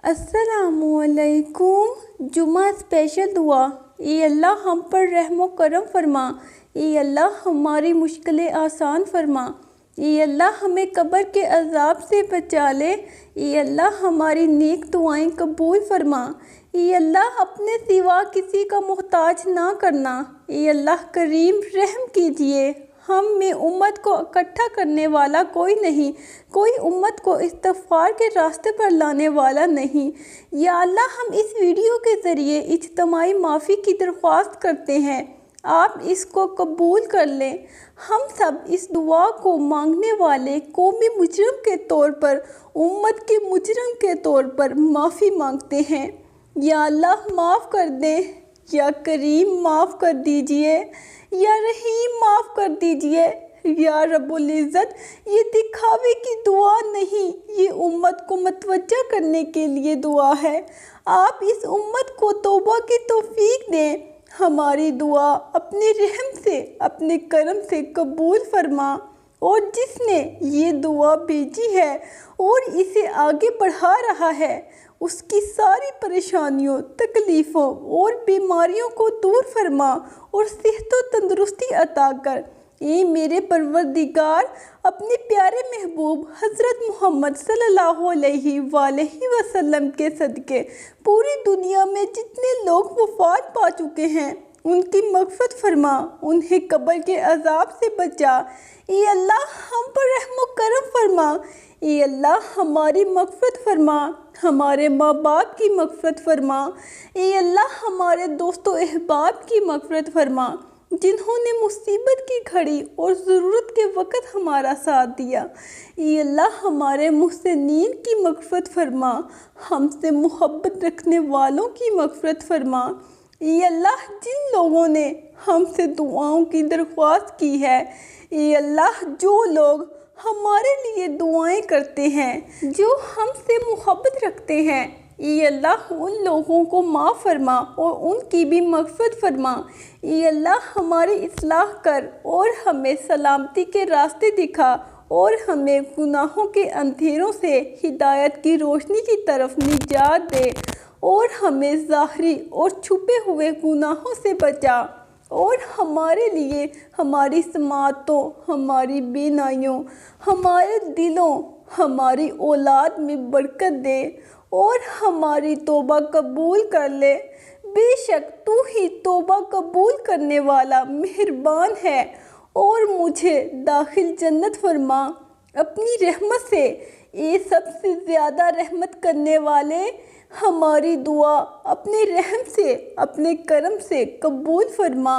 السلام علیکم۔ جمعہ اسپیشل دعا۔ اے اللہ ہم پر رحم و کرم فرما۔ اے اللہ ہماری مشکلیں آسان فرما۔ اے اللہ ہمیں قبر کے عذاب سے بچا لے۔ اے اللہ ہماری نیک دعائیں قبول فرما۔ اے اللہ اپنے سوا کسی کا محتاج نہ کرنا۔ اے اللہ کریم رحم کیجیے، ہم میں امت کو اکٹھا کرنے والا کوئی نہیں، کوئی امت کو استغفار کے راستے پر لانے والا نہیں۔ یا اللہ ہم اس ویڈیو کے ذریعے اجتماعی معافی کی درخواست کرتے ہیں، آپ اس کو قبول کر لیں۔ ہم سب اس دعا کو مانگنے والے قومی مجرم کے طور پر، امت کے مجرم کے طور پر معافی مانگتے ہیں۔ یا اللہ معاف کر دیں، یا کریم معاف کر دیجئے، یا رحیم معاف کر دیجئے۔ یا رب العزت یہ دکھاوے کی دعا نہیں، یہ امت کو متوجہ کرنے کے لیے دعا ہے۔ آپ اس امت کو توبہ کی توفیق دیں، ہماری دعا اپنے رحم سے، اپنے کرم سے قبول فرما، اور جس نے یہ دعا بھیجی ہے اور اسے آگے بڑھا رہا ہے، اس کی ساری پریشانیوں، تکلیفوں اور بیماریوں کو دور فرما اور صحت و تندرستی عطا کر۔ اے میرے پروردگار، اپنے پیارے محبوب حضرت محمد صلی اللہ علیہ وآلہ وسلم کے صدقے پوری دنیا میں جتنے لوگ وفات پا چکے ہیں ان کی مغفرت فرما، انہیں قبر کے عذاب سے بچا۔ اے اللہ ہم پر رحم و کرم فرما۔ اے اللہ ہماری مغفرت فرما، ہمارے ماں باپ کی مغفرت فرما۔ اے اللہ ہمارے دوست و احباب کی مغفرت فرما، جنہوں نے مصیبت کی گھڑی اور ضرورت کے وقت ہمارا ساتھ دیا۔ اے اللہ ہمارے محسنین کی مغفرت فرما، ہم سے محبت رکھنے والوں کی مغفرت فرما۔ اے اللہ جن لوگوں نے ہم سے دعاؤں کی درخواست کی ہے، اے اللہ جو لوگ ہمارے لیے دعائیں کرتے ہیں، جو ہم سے محبت رکھتے ہیں، اے اللہ ان لوگوں کو معاف فرما اور ان کی بھی مغفرت فرما۔ اے اللہ ہماری اصلاح کر اور ہمیں سلامتی کے راستے دکھا، اور ہمیں گناہوں کے اندھیروں سے ہدایت کی روشنی کی طرف نجات دے، اور ہمیں ظاہری اور چھپے ہوئے گناہوں سے بچا، اور ہمارے لیے ہماری سماعتوں، ہماری بینائیوں، ہمارے دلوں، ہماری اولاد میں برکت دے، اور ہماری توبہ قبول کر لے۔ بے شک تو ہی توبہ قبول کرنے والا مہربان ہے، اور مجھے داخل جنت فرما اپنی رحمت سے۔ اے سب سے زیادہ رحمت کرنے والے، ہماری دعا اپنے رحم سے، اپنے کرم سے قبول فرما۔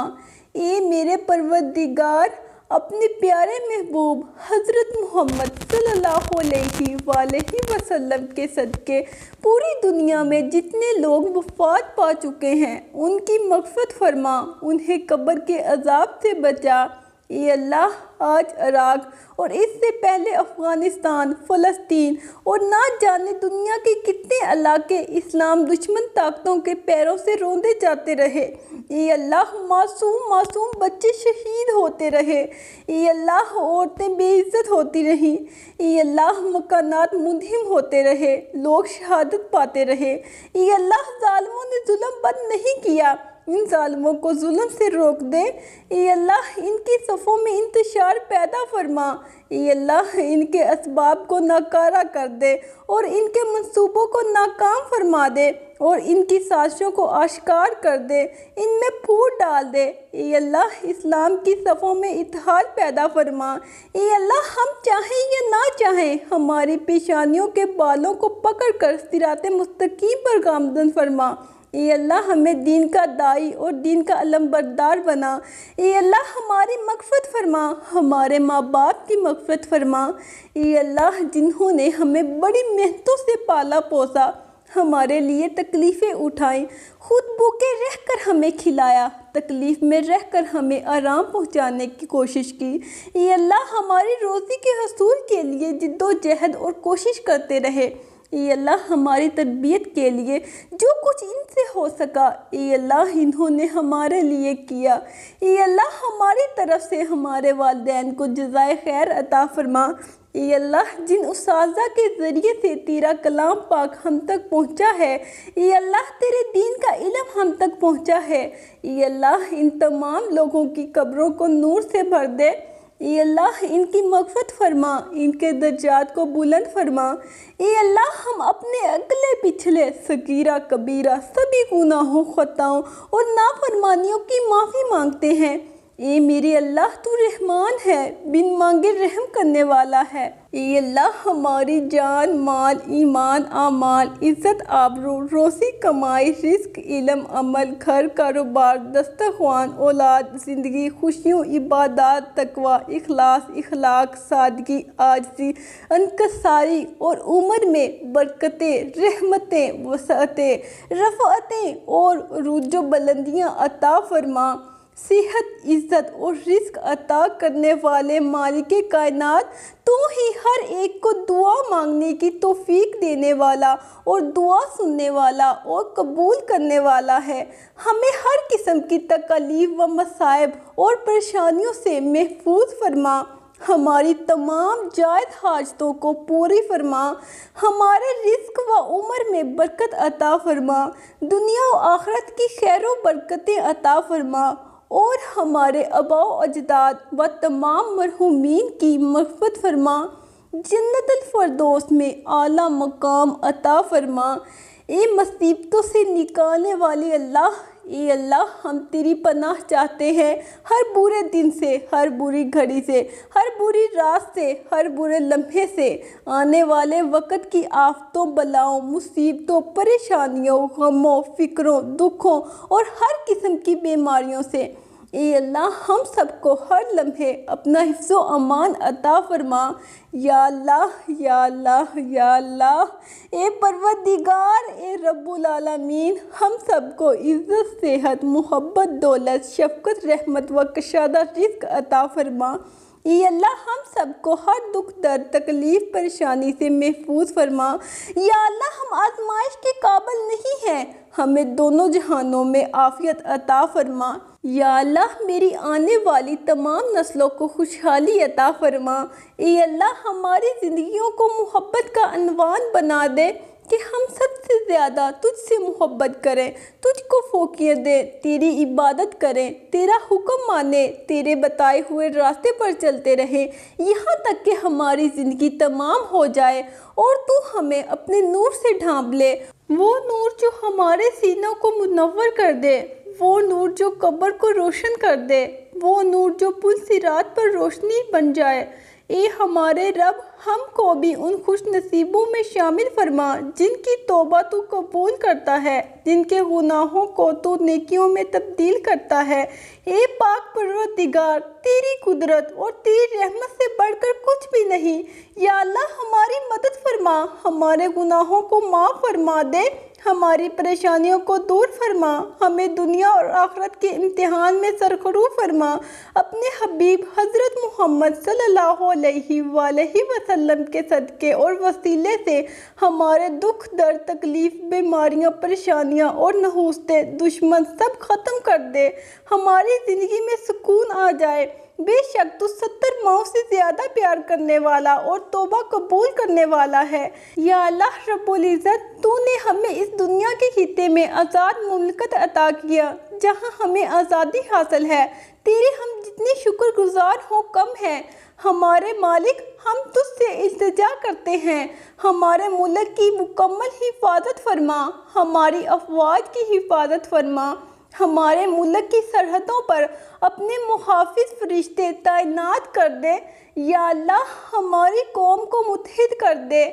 اے میرے پروردگار، اپنے پیارے محبوب حضرت محمد صلی اللہ علیہ وآلہ وسلم کے صدقے پوری دنیا میں جتنے لوگ وفات پا چکے ہیں ان کی مغفرت فرما، انہیں قبر کے عذاب سے بچا۔ اے اللہ آج عراق اور اس سے پہلے افغانستان، فلسطین اور نہ جانے دنیا کے کتنے علاقے اسلام دشمن طاقتوں کے پیروں سے روندے جاتے رہے۔ اے اللہ معصوم بچے شہید ہوتے رہے۔ اے اللہ عورتیں بے عزت ہوتی رہیں۔ اے اللہ مکانات منہدم ہوتے رہے، لوگ شہادت پاتے رہے۔ اے اللہ ظالموں نے ظلم بند نہیں کیا، ان ظالموں کو ظلم سے روک دے۔ اے اللہ ان کی صفوں میں انتشار پیدا فرما۔ اے اللہ ان کے اسباب کو ناکارہ کر دے، اور ان کے منصوبوں کو ناکام فرما دے، اور ان کی سازشوں کو آشکار کر دے، ان میں پھوٹ ڈال دے۔ اے اللہ اسلام کی صفوں میں اتحاد پیدا فرما۔ اے اللہ ہم چاہیں یا نہ چاہیں ہماری پیشانیوں کے بالوں کو پکڑ کر صراط مستقیم پر گامزن فرما۔ اے اللہ ہمیں دین کا داعی اور دین کا علمبردار بنا۔ اے اللہ ہماری مغفرت فرما، ہمارے ماں باپ کی مغفرت فرما۔ اے اللہ جنہوں نے ہمیں بڑی محنتوں سے پالا پوسا، ہمارے لیے تکلیفیں اٹھائیں، خود بھوکے رہ کر ہمیں کھلایا، تکلیف میں رہ کر ہمیں آرام پہنچانے کی کوشش کی۔ اے اللہ ہماری روزی کے حصول کے لیے جد و جہد اور کوشش کرتے رہے۔ اے اللہ ہماری تربیت کے لیے جو کچھ ان سے ہو سکا، اے اللہ انہوں نے ہمارے لیے کیا۔ اے اللہ ہماری طرف سے ہمارے والدین کو جزائے خیر عطا فرما۔ اے اللہ جن اساتذہ کے ذریعے سے تیرا کلام پاک ہم تک پہنچا ہے، اے اللہ تیرے دین کا علم ہم تک پہنچا ہے، اے اللہ ان تمام لوگوں کی قبروں کو نور سے بھر دے، اے اللہ ان کی مغفرت فرما، ان کے درجات کو بلند فرما، اے اللہ ہم اپنے اگلے پچھلے صغیرہ کبیرہ سبھی گناہوں، خطاؤں اور نافرمانیوں کی معافی مانگتے ہیں۔ اے میرے اللہ تو رحمان ہے، بن مانگے رحم کرنے والا ہے۔ اے اللہ ہماری جان، مال، ایمان، اعمال، عزت، آبرو، روزی کمائی، رزق، علم، عمل، گھر، کاروبار، دسترخوان، اولاد، زندگی، خوشیوں، عبادات، تقوی، اخلاص، اخلاق، سادگی، عاجزی، انکساری اور عمر میں برکتیں، رحمتیں، وسعتیں، رفعتیں اور عروج و بلندیاں عطا فرما۔ صحت، عزت اور رزق عطا کرنے والے مالک کائنات، تو ہی ہر ایک کو دعا مانگنے کی توفیق دینے والا اور دعا سننے والا اور قبول کرنے والا ہے۔ ہمیں ہر قسم کی تکالیف و مصائب اور پریشانیوں سے محفوظ فرما، ہماری تمام جائز حاجتوں کو پوری فرما، ہمارے رزق و عمر میں برکت عطا فرما، دنیا و آخرت کی خیر و برکتیں عطا فرما، اور ہمارے آباء و اجداد و تمام مرحومین کی مغفرت فرما، جنت الفردوس میں اعلیٰ مقام عطا فرما۔ اے مصیبتوں سے نکالنے والے اللہ، اے اللہ ہم تیری پناہ چاہتے ہیں ہر برے دن سے، ہر بری گھڑی سے، ہر بری رات سے، ہر برے لمحے سے، آنے والے وقت کی آفتوں، بلاؤں، مصیبتوں، پریشانیوں، غموں، فکروں، دکھوں اور ہر قسم کی بیماریوں سے۔ اے اللہ ہم سب کو ہر لمحے اپنا حفظ و امان عطا فرما۔ یا اللہ، یا اللہ، یا اللہ، اے پروردگار، اے رب العالمین، ہم سب کو عزت، صحت، محبت، دولت، شفقت، رحمت و کشادہ رزق عطا فرما۔ اے اللہ ہم سب کو ہر دکھ، درد، تکلیف، پریشانی سے محفوظ فرما۔ یا اللہ ہم آزمائش کے قابل نہیں ہیں، ہمیں دونوں جہانوں میں عافیت عطا فرما۔ یا اللہ میری آنے والی تمام نسلوں کو خوشحالی عطا فرما۔ اے اللہ ہماری زندگیوں کو محبت کا عنوان بنا دے کہ ہم سب سے زیادہ تجھ سے محبت کریں، تجھ کو فوقیت دیں، تیری عبادت کریں، تیرا حکم مانیں، تیرے بتائے ہوئے راستے پر چلتے رہیں، یہاں تک کہ ہماری زندگی تمام ہو جائے اور تو ہمیں اپنے نور سے ڈھانپ لے، وہ نور جو ہمارے سینوں کو منور کر دے، وہ نور جو قبر کو روشن کر دے، وہ نور جو پل صراط پر روشنی بن جائے۔ اے ہمارے رب ہم کو بھی ان خوش نصیبوں میں شامل فرما جن کی توبہ تو قبول کرتا ہے، جن کے گناہوں کو تو نیکیوں میں تبدیل کرتا ہے۔ اے پاک پروردگار، تیری قدرت اور تیری رحمت سے بڑھ کر کچھ بھی نہیں۔ یا اللہ ہماری مدد فرما، ہمارے گناہوں کو معاف فرما دے، ہماری پریشانیوں کو دور فرما، ہمیں دنیا اور آخرت کے امتحان میں سرخرو فرما۔ اپنے حبیب حضرت محمد صلی اللہ علیہ وآلہ وسلم کے صدقے اور وسیلے سے ہمارے دکھ، درد، تکلیف، بیماریاں، پریشانیاں اور نحوستیں، دشمن سب ختم کر دے، ہماری زندگی میں سکون آ جائے۔ بے شک تو 70 ماؤں سے زیادہ پیار کرنے والا اور توبہ قبول کرنے والا ہے۔ یا اللہ رب العزت، تو نے ہمیں اس دنیا کے خطے میں آزاد مملکت عطا کیا جہاں ہمیں آزادی حاصل ہے، تیرے ہم جتنے شکر گزار ہوں کم ہیں۔ ہمارے مالک ہم تجھ سے التجا کرتے ہیں، ہمارے ملک کی مکمل حفاظت فرما، ہماری افواج کی حفاظت فرما، ہمارے ملک کی سرحدوں پر اپنے محافظ فرشتے تعینات کر دے۔ یا اللہ ہماری قوم کو متحد کر دے،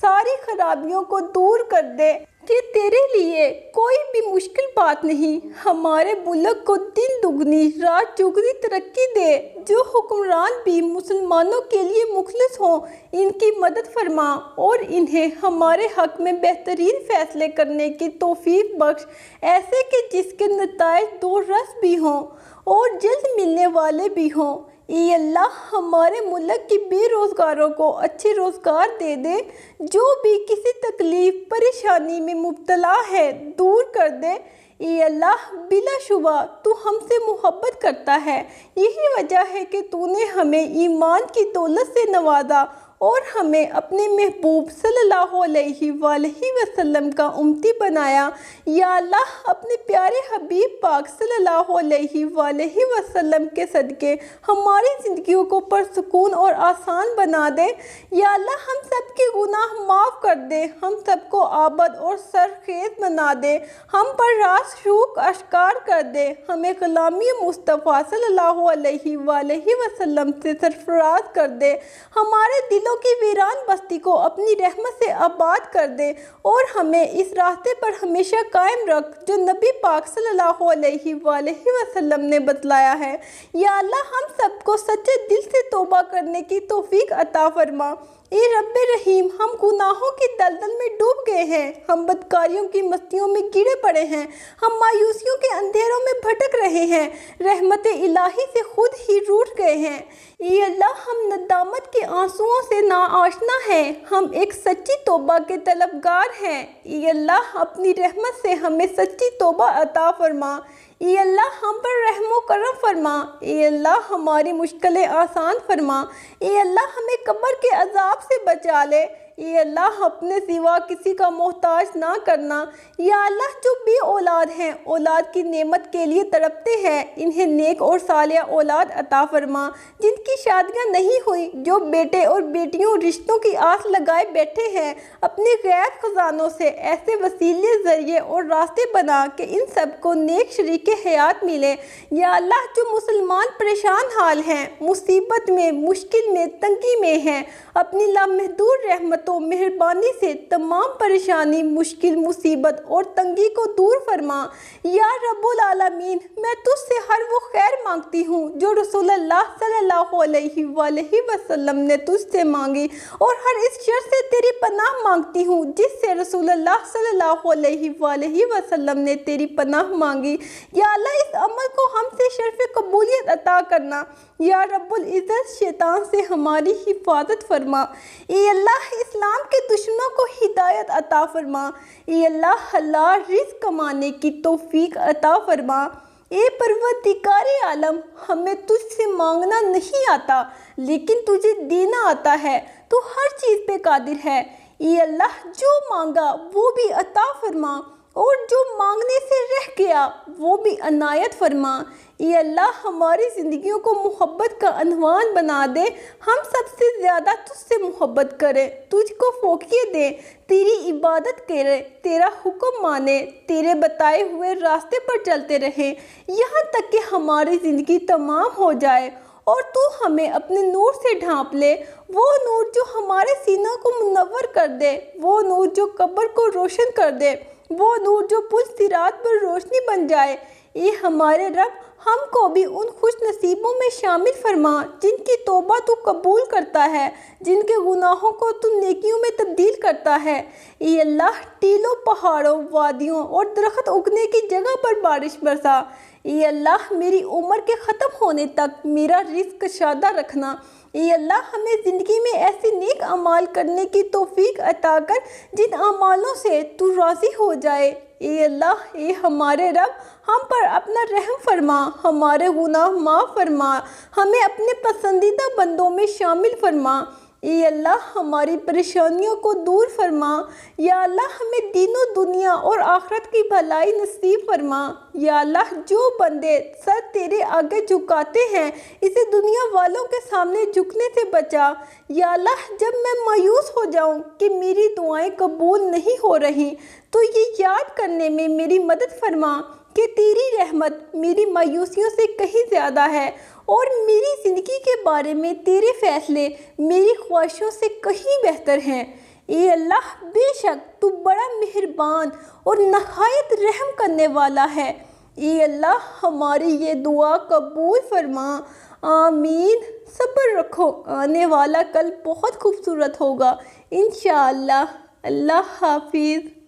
ساری خرابیوں کو دور کر دے کہ تیرے لیے کوئی بھی مشکل بات نہیں۔ ہمارے ملک کو دن دگنی رات چگنی ترقی دے، جو حکمران بھی مسلمانوں کے لیے مخلص ہوں، ان کی مدد فرما اور انہیں ہمارے حق میں بہترین فیصلے کرنے کی توفیق بخش، ایسے کہ جس کے نتائج دو رس بھی ہوں اور جلد ملنے والے بھی ہوں۔ اے اللہ ہمارے ملک کی بے روزگاروں کو اچھے روزگار دے دے، جو بھی کسی تکلیف پریشانی میں مبتلا ہے دور کر دے۔ اے اللہ بلا شبہ تو ہم سے محبت کرتا ہے، یہی وجہ ہے کہ تو نے ہمیں ایمان کی دولت سے نوازا اور ہمیں اپنے محبوب صلی اللہ علیہ وآلہ وسلم کا امتی بنایا۔ یا اللہ اپنے پیارے حبیب پاک صلی اللہ علیہ وآلہ وسلم کے صدقے ہماری زندگیوں کو پرسکون اور آسان بنا دے۔ یا اللہ ہم سب کے گناہ معاف کر دے، ہم سب کو آباد اور سرخیز بنا دے، ہم پر راز شوق اشکار کر دے، ہمیں غلامی مصطفیٰ صلی اللہ علیہ وآلہ وسلم سے سرفراز کر دے، ہمارے دلوں کی ویران بستی کو اپنی رحمت سے آباد کر دے اور ہمیں اس راستے پر ہمیشہ قائم رکھ جو نبی پاک صلی اللہ علیہ وآلہ وسلم نے بتلایا ہے۔ یا اللہ ہم سب کو سچے دل سے توبہ کرنے کی توفیق عطا فرما۔ اے رب رحیم ہم گناہوں کی دلدل میں ڈوب گئے ہیں، ہم بدکاریوں کی مستیوں میں گرے پڑے ہیں، ہم مایوسیوں کے اندھیروں میں بھٹک رہے ہیں، رحمت الہی سے خود ہی روٹھ گئے ہیں۔ اے اللہ ہم ندامت کے آنسوؤں سے ناآشنا ہیں، ہم ایک سچی توبہ کے طلبگار ہیں۔ اے اللہ اپنی رحمت سے ہمیں سچی توبہ عطا فرما۔ اے اللہ ہم پر رحم و کرم فرما۔ اے اللہ ہماری مشکلیں آسان فرما۔ اے اللہ ہمیں قبر کے عذاب سے بچا لے۔ اے اللہ اپنے سوا کسی کا محتاج نہ کرنا۔ یا اللہ جو بے اولاد ہیں، اولاد کی نعمت کے لیے تڑپتے ہیں، انہیں نیک اور صالح اولاد عطا فرما۔ جن کی شادیاں نہیں ہوئی، جو بیٹے اور بیٹیوں رشتوں کی آس لگائے بیٹھے ہیں، اپنے غیب خزانوں سے ایسے وسیلے ذریعے اور راستے بنا کہ ان سب کو نیک شریک حیات ملے۔ یا اللہ جو مسلمان پریشان حال ہیں، مصیبت میں، مشکل میں، تنگی میں ہیں، اپنی لامحدود رحمتوں مہربانی سے تمام پریشانی، مشکل، مصیبت اور تنگی کو دور فرما۔ یا رب العالمین میں تجھ سے ہر وہ خیر مانگتی ہوں جو رسول اللہ صلی اللہ علیہ وآلہ وسلم نے تجھ سے مانگی، اور ہر اس شر سے تیری پناہ مانگتی ہوں جس سے رسول اللہ صلی اللہ علیہ وآلہ وسلم نے تیری پناہ مانگی۔ یا اللہ اس عمل کو ہم سے شرف قبولیت عطا کرنا۔ یا رب العزت شیطان سے ہماری حفاظت فرما۔ اے اللہ اسلام کے دشمنوں کو ہدایت عطا فرما۔ اے اللہ حلال رزق کمانے کی توفیق عطا فرما۔ اے پروردگار عالم ہمیں تجھ سے مانگنا نہیں آتا لیکن تجھے دینا آتا ہے، تو ہر چیز پہ قادر ہے۔ اے اللہ جو مانگا وہ بھی عطا فرما اور جو مانگنے سے رہ گیا وہ بھی عنایت فرما۔ اے اللہ ہماری زندگیوں کو محبت کا عنوان بنا دے، ہم سب سے زیادہ تجھ سے محبت کریں، تجھ کو فوقیت دیں، تیری عبادت کریں، تیرا حکم مانیں، تیرے بتائے ہوئے راستے پر چلتے رہیں یہاں تک کہ ہماری زندگی تمام ہو جائے اور تو ہمیں اپنے نور سے ڈھانپ لے، وہ نور جو ہمارے سینوں کو منور کر دے، وہ نور جو قبر کو روشن کر دے، وہ نور جو پل صراط پر روشنی بن جائے۔ اے ہمارے رب ہم کو بھی ان خوش نصیبوں میں شامل فرما جن کی توبہ تو قبول کرتا ہے، جن کے گناہوں کو تو نیکیوں میں تبدیل کرتا ہے۔ اے اللہ ٹیلوں، پہاڑوں، وادیوں اور درخت اگنے کی جگہ پر بارش برسا۔ اے اللہ میری عمر کے ختم ہونے تک میرا رزق کشادہ رکھنا۔ اے اللہ ہمیں زندگی میں ایسے نیک اعمال کرنے کی توفیق عطا کر جن اعمالوں سے تو راضی ہو جائے۔ اے اللہ اے ہمارے رب ہم پر اپنا رحم فرما، ہمارے گناہ معاف فرما، ہمیں اپنے پسندیدہ بندوں میں شامل فرما۔ اے اللہ ہماری پریشانیوں کو دور فرما۔ یا اللہ ہمیں دین و دنیا اور آخرت کی بھلائی نصیب فرما۔ یا اللہ جو بندے سر تیرے آگے جھکاتے ہیں اسے دنیا والوں کے سامنے جھکنے سے بچا۔ یا اللہ جب میں مایوس ہو جاؤں کہ میری دعائیں قبول نہیں ہو رہی تو یہ یاد کرنے میں میری مدد فرما کہ تیری رحمت میری مایوسیوں سے کہیں زیادہ ہے اور میری زندگی کے بارے میں تیرے فیصلے میری خواہشوں سے کہیں بہتر ہیں۔ اے اللہ بے شک تو بڑا مہربان اور نہایت رحم کرنے والا ہے۔ اے اللہ ہماری یہ دعا قبول فرما، آمین۔ صبر رکھو، آنے والا کل بہت خوبصورت ہوگا انشاءاللہ۔ اللہ حافظ۔